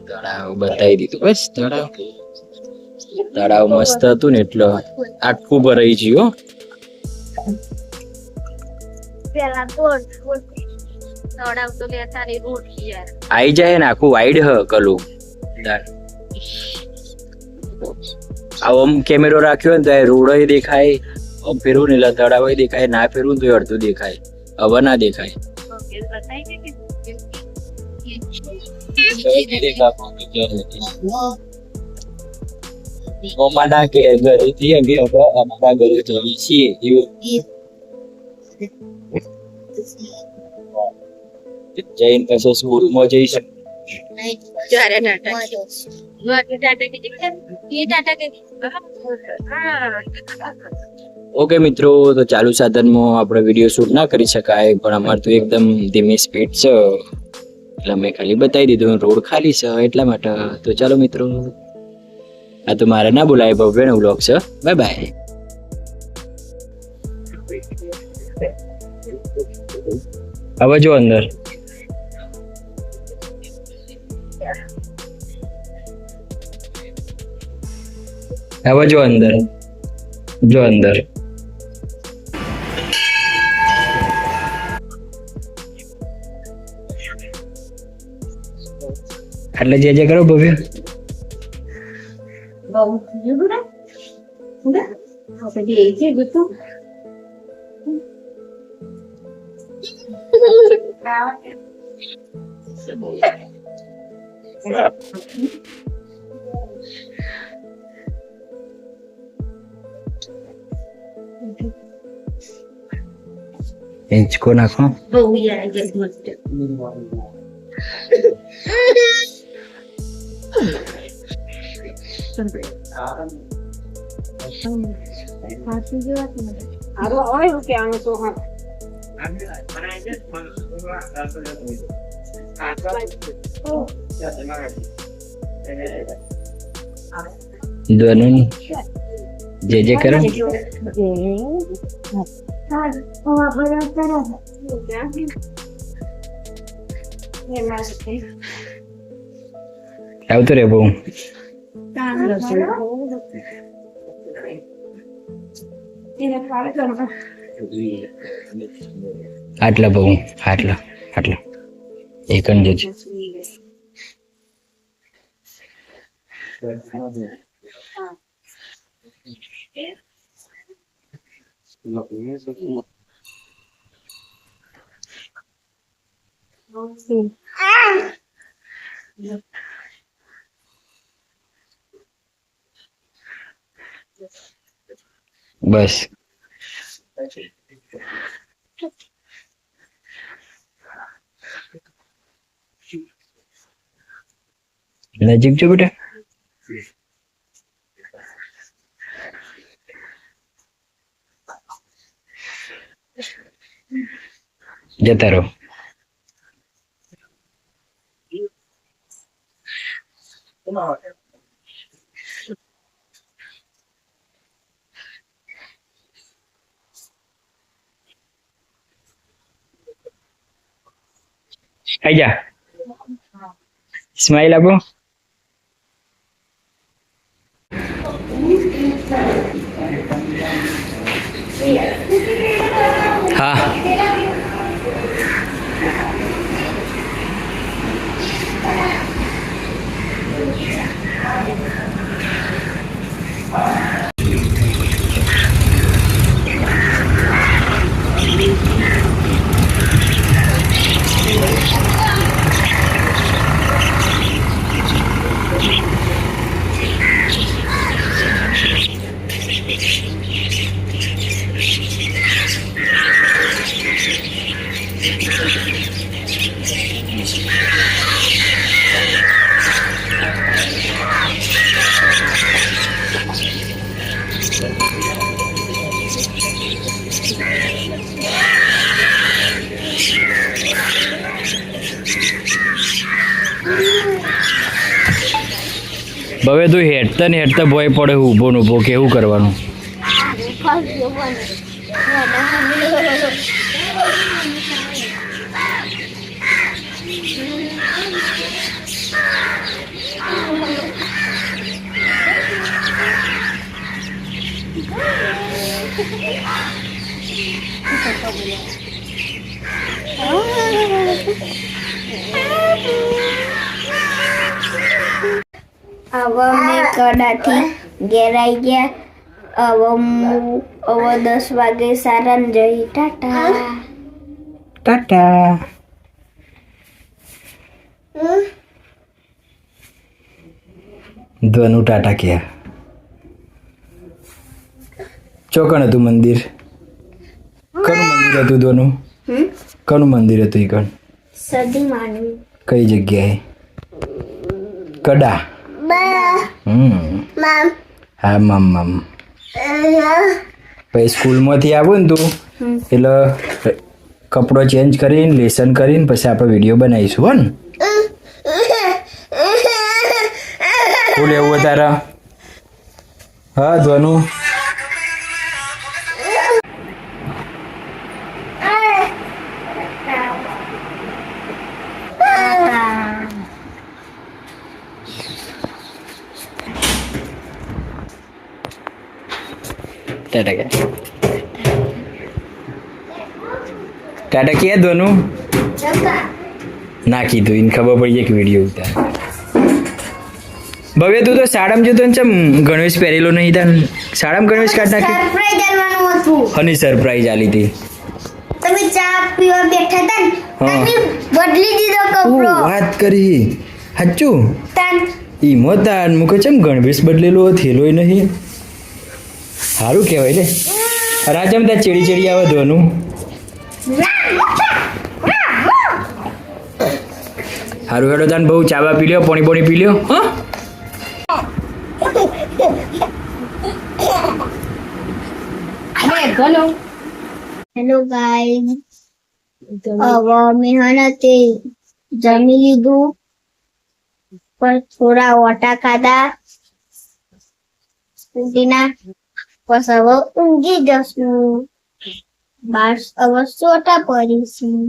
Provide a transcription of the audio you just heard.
તળાવ બતાવી દીધું બસ. તળાવ મસ્ત હતું ને એટલે આખું ભરાઈ ગયું. આઈ જાય ને આખું વાઈડ હ કલું. આમ કેમેરો રાખ્યો ને તો રોડ દેખાય, ફેરવું ને એટલે તળાવ દેખાય, ના ફેરવું તો અડધું દેખાય, હવે ના દેખાય. અમારા ઘરેથી અમારા ઘરે જઈએ છીએ. જઈને પછી સ્કૂલમાં જઈશું. ઓકે મિત્રો, તો ચાલુ સાધનમાં આપણે વિડીયો શૂટ ના કરી શકાય, પણ અમારે તો એકદમ ધીમી સ્પીડ છે એટલે મેં ખાલી બતાવી દીધું. રોડ ખાલી છે એટલા માટે. તો ચાલો મિત્રો, આ તો મારે ના બોલાય, ભવ્યનો વ્લોગ છે. Bye bye. હવે જો અંદર હવે જો અંદર એટલે જે કરો ભવ્ય. હિંચકો નાખો. दोनों जे करो. આવતો રે બહુ. આટલા બહુ, આટલા એક જ બસ. નજીક જો બેટા. જતા રહો. આઈ જા. સ્માઈલ આપો. હા હવે તું હેડતા ને હેડતા ભોય પડે ઊભો ને ઊભો, કેવું કરવાનું? હવે મેં કડાથી ઘેરાઈ ગયા. હવે 10 વાગે સારાને જઈ ટાટા. ટાટા. ધ્વનું ટાટા કે ચોકણ હતું મંદિર. કનું મંદિર હતું ધ્વનું? કનું મંદિર હતું? કણ સદી માનું. કઈ જગ્યાએ? કડા. હા મામ. પછી સ્કૂલમાંથી આવું ને તું એટલે કપડો ચેન્જ કરીને લેસન કરીને પછી આપણે વિડીયો બનાવીશું હો ને. શું લેવું તારા? હા ધ્વનું. ટાટા કે ટાટા કે ધ્વનું ના કીધું એને ખબર પડી જાય કે વિડીયો ઉતાર. ભવ્ય તું તો શાળામાં જતો ને ચમ ગણવેશ પહેરેલો નહીં તાન શાળામાં ગણવેશ કાઢ નાખી? સરપ્રાઈઝ આલવાનું હતું. હની સરપ્રાઈઝ આલી હતી? તમે ચા પીવા બેઠા હતા ને ત્યાંથી બદલી દીધો કપડો. વાત કરી સાચું? તાન ઈમો તાન મુકે ચમ ગણવેશ બદલેલો થેલોય નહીં. સારું કહેવાય લે. રાજમ ત્યાં ચેડી ચેડી આવે ધોનું. સારું હેડો તાન બહુ ચાવા પી લ્યો, પોણી પી લ્યો. હા હેલો ગાઈસ. હવે અમે હને જમી લીધું પણ થોડા ઓટા ખાધા સ્કૂટીના. પછી હવે ઊંઘી જશું. બસ હવે સોટા પડીશું.